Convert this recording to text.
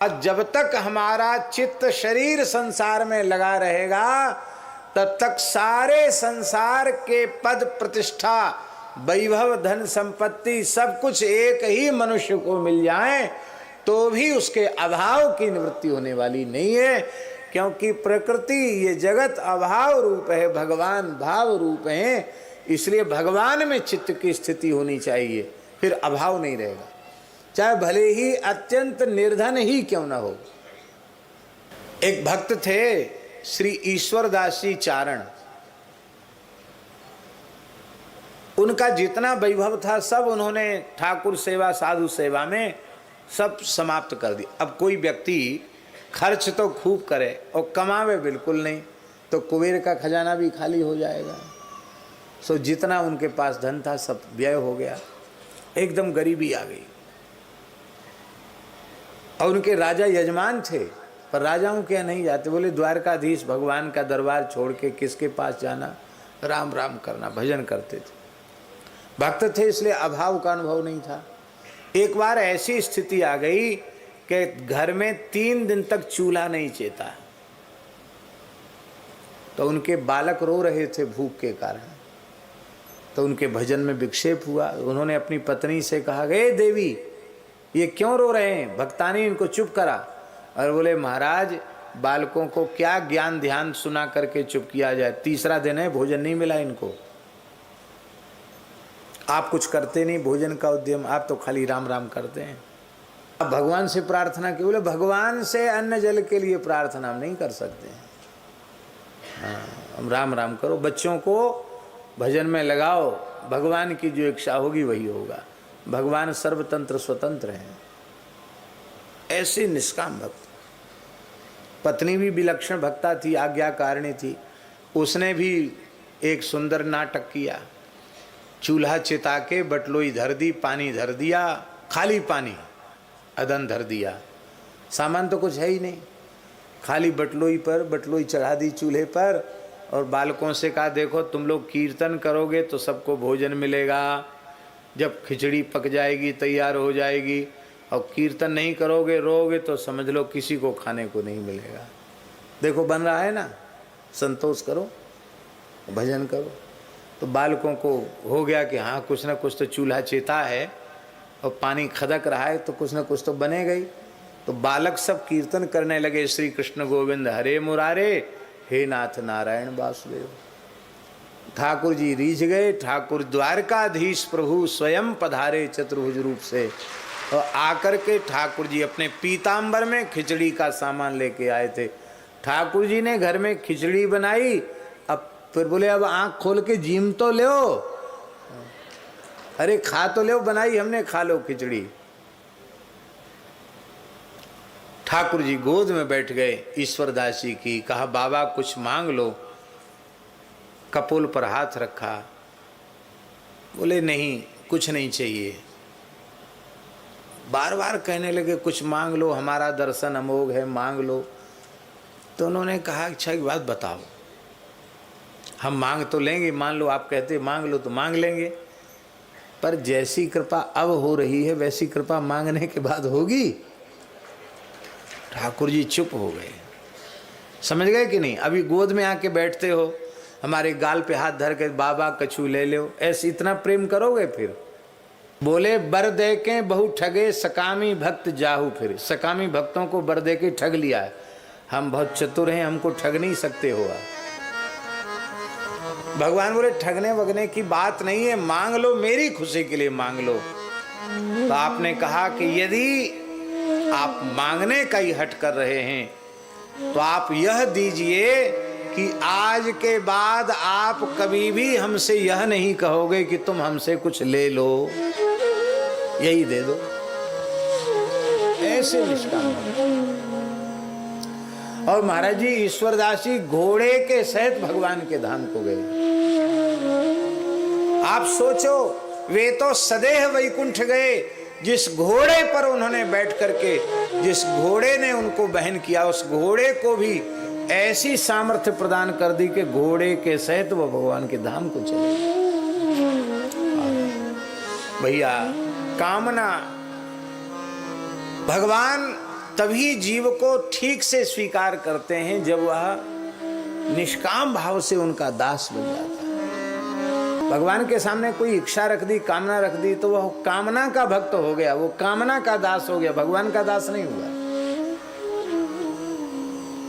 और जब तक हमारा चित्त शरीर संसार में लगा रहेगा तब तक सारे संसार के पद प्रतिष्ठा वैभव धन संपत्ति सब कुछ एक ही मनुष्य को मिल जाए तो भी उसके अभाव की निवृत्ति होने वाली नहीं है, क्योंकि प्रकृति ये जगत अभाव रूप है, भगवान भाव रूप है। इसलिए भगवान में चित्त की स्थिति होनी चाहिए, फिर अभाव नहीं रहेगा, चाहे भले ही अत्यंत निर्धन ही क्यों न हो। एक भक्त थे श्री ईश्वरदास जी चारण, उनका जितना वैभव था सब उन्होंने ठाकुर सेवा साधु सेवा में सब समाप्त कर दिया। अब कोई व्यक्ति खर्च तो खूब करे और कमावे बिल्कुल नहीं तो कुबेर का खजाना भी खाली हो जाएगा। सो जितना उनके पास धन था सब व्यय हो गया, एकदम गरीबी आ गई। और उनके राजा यजमान थे, पर राजाओं के नहीं जाते, बोले द्वारकाधीश भगवान का दरबार छोड़ के किसके पास जाना, राम राम करना, भजन करते थे, भक्त थे, इसलिए अभाव का अनुभव नहीं था। एक बार ऐसी स्थिति आ गई कि घर में 3 दिन तक चूल्हा नहीं चेता, तो उनके बालक रो रहे थे भूख के कारण, तो उनके भजन में विक्षेप हुआ। उन्होंने अपनी पत्नी से कहा, हे देवी ये क्यों रो रहे हैं, भक्तानी इनको चुप करा। और बोले महाराज बालकों को क्या ज्ञान ध्यान सुना करके चुप किया जाए, तीसरा दिन है भोजन नहीं मिला इनको, आप कुछ करते नहीं भोजन का उद्यम, आप तो खाली राम राम करते हैं। अब भगवान से प्रार्थना की, बोले भगवान से अन्न जल के लिए प्रार्थना हम नहीं कर सकते हैं, हाँ हम राम राम करो, बच्चों को भजन में लगाओ, भगवान की जो इच्छा होगी वही होगा, भगवान सर्वतंत्र स्वतंत्र हैं। ऐसे निष्काम भक्त। पत्नी भी विलक्षण भक्ता थी, आज्ञाकारिणी थी, उसने भी एक सुंदर नाटक किया, चूल्हा चिता के बटलोई धर दी, पानी धर दिया, खाली पानी अदन धर दिया, सामान तो कुछ है ही नहीं, खाली बटलोई पर बटलोई चढ़ा दी चूल्हे पर, और बालकों से कहा देखो तुम लोग कीर्तन करोगे तो सबको भोजन मिलेगा, जब खिचड़ी पक जाएगी तैयार हो जाएगी, और कीर्तन नहीं करोगे रोगे तो समझ लो किसी को खाने को नहीं मिलेगा। देखो बन रहा है ना, संतोष करो भजन करो। तो बालकों को हो गया कि हाँ कुछ ना कुछ तो चूल्हा चेता है और पानी खदक रहा है तो कुछ ना कुछ तो बनेगा ही। तो बालक सब कीर्तन करने लगे, श्री कृष्ण गोविंद हरे मुरारे, हे नाथ नारायण वासुदेव। ठाकुर जी रीझ गए, ठाकुर द्वारकाधीश प्रभु स्वयं पधारे चतुर्भुज रूप से, और आकर के ठाकुर जी अपने पीताम्बर में खिचड़ी का सामान लेके आए थे। ठाकुर जी ने घर में खिचड़ी बनाई, अब फिर बोले अब आंख खोल के जीम तो लो, अरे खा तो लो, बनाई हमने, खा लो खिचड़ी। ठाकुर जी गोद में बैठ गए ईश्वरदास जी की, कहा बाबा कुछ मांग लो, कपोल पर हाथ रखा, बोले नहीं कुछ नहीं चाहिए। बार बार कहने लगे कुछ मांग लो, हमारा दर्शन अमोघ है, मांग लो। तो उन्होंने कहा अच्छा एक बात बताओ, हम मांग तो लेंगे, मान लो आप कहते मांग लो तो मांग लेंगे, पर जैसी कृपा अब हो रही है वैसी कृपा मांगने के बाद होगी। ठाकुर जी चुप हो गए, समझ गए कि नहीं। अभी गोद में आके बैठते हो, हमारे गाल पे हाथ धर के बाबा कछू ले लो, ऐसे इतना प्रेम करोगे। फिर बोले बर दे के बहु ठगे सकामी भक्त जाहू, फिर सकामी भक्तों को बर दे के ठग लिया है, हम बहुत चतुर हैं, हमको ठग नहीं सकते हो। भगवान बोले ठगने वगने की बात नहीं है, मांग लो, मेरी खुशी के लिए मांग लो। तो आपने कहा कि यदि आप मांगने का ही हट कर रहे हैं तो आप यह दीजिए कि आज के बाद आप कभी भी हमसे यह नहीं कहोगे कि तुम हमसे कुछ ले लो, यही दे दो। ऐसे निष्काम। और महाराज जी ईश्वरदास जी घोड़े के सहित भगवान के धाम को गए। आप सोचो वे तो सदैह वैकुंठ गए, जिस घोड़े पर उन्होंने बैठ करके, जिस घोड़े ने उनको बहन किया, उस घोड़े को भी ऐसी सामर्थ्य प्रदान कर दी कि घोड़े के सहित वो भगवान के धाम को चले। भैया कामना, भगवान तभी जीव को ठीक से स्वीकार करते हैं जब वह निष्काम भाव से उनका दास बन जाता है। भगवान के सामने कोई इच्छा रख दी, कामना रख दी, तो वह कामना का भक्त हो गया, वो कामना का दास हो गया, भगवान का दास नहीं हुआ।